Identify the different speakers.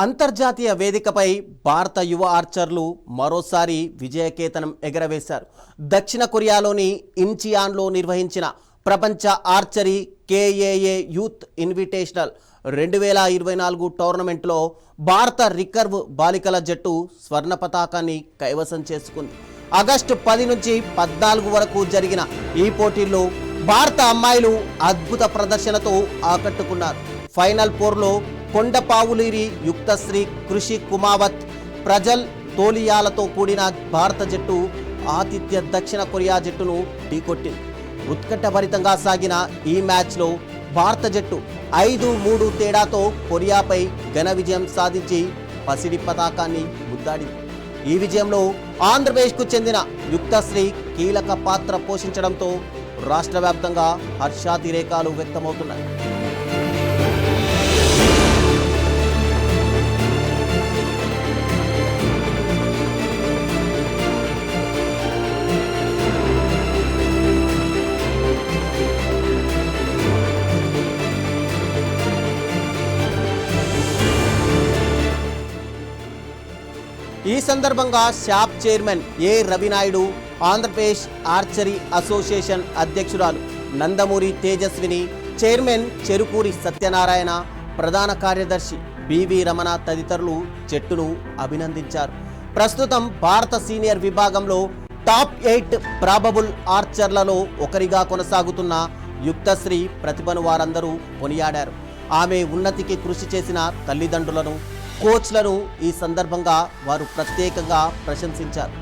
Speaker 1: అంతర్జాతీయ వేదికపై భారత యువ ఆర్చర్లు మరోసారి విజయకేతనం ఎగరవేశారు. దక్షిణ కొరియాలోని ఇన్చియాన్లో నిర్వహించిన ప్రపంచ ఆర్చరీ కేఏఏ యూత్ ఇన్విటేషనల్ 2024 టోర్నమెంట్లో భారత రికర్వ్ బాలికల జట్టు స్వర్ణ పతాకాన్ని కైవసం చేసుకుంది. ఆగస్టు 10 నుంచి 14 వరకు జరిగిన ఈ పోటీల్లో భారత అమ్మాయిలు అద్భుత ప్రదర్శనతో ఆకట్టుకున్నారు. ఫైనల్ పోర్లో కొండపావులీరి యుక్తశ్రీ కృషి కుమావత్ ప్రజల్ తోలియాలతో కూడిన భారత జట్టు ఆతిథ్య దక్షిణ కొరియా జట్టును ఢీకొట్టింది. ఉత్కంఠభరితంగా సాగిన ఈ మ్యాచ్లో భారత జట్టు 5-3 తేడాతో కొరియాపై ఘన విజయం సాధించి పసిడి పతాకాన్ని ముద్దాడింది. ఈ విజయంలో ఆంధ్రప్రదేశ్కు చెందిన యుక్తశ్రీ కీలక పాత్ర పోషించడంతో రాష్ట్ర వ్యాప్తంగా హర్షాతిరేకాలు వ్యక్తమవుతున్నాయి. ఈ సందర్భంగా షాప్ చైర్మన్ ఏ రవినాయుడు, ఆంధ్రప్రదేశ్ ఆర్చరీ అసోసియేషన్ అధ్యక్షురాలు నందమూరి తేజస్విని, చైర్మన్ చెరుకూరి సత్యనారాయణ, ప్రధాన కార్యదర్శి బివి రమణ తదితరులు జట్టును అభినందించారు. ప్రస్తుతం భారత సీనియర్ విభాగంలో టాప్ 8 ప్రాబబుల్ ఆర్చర్లలో ఒకరిగా కొనసాగుతున్న యుక్తశ్రీ ప్రతిభను వారందరూ కొనియాడారు. ఆమె ఉన్నతికి కృషి చేసిన తల్లిదండ్రులను, కోచ్లను ఈ సందర్భంగా వారు ప్రత్యేకంగా ప్రశంసించారు.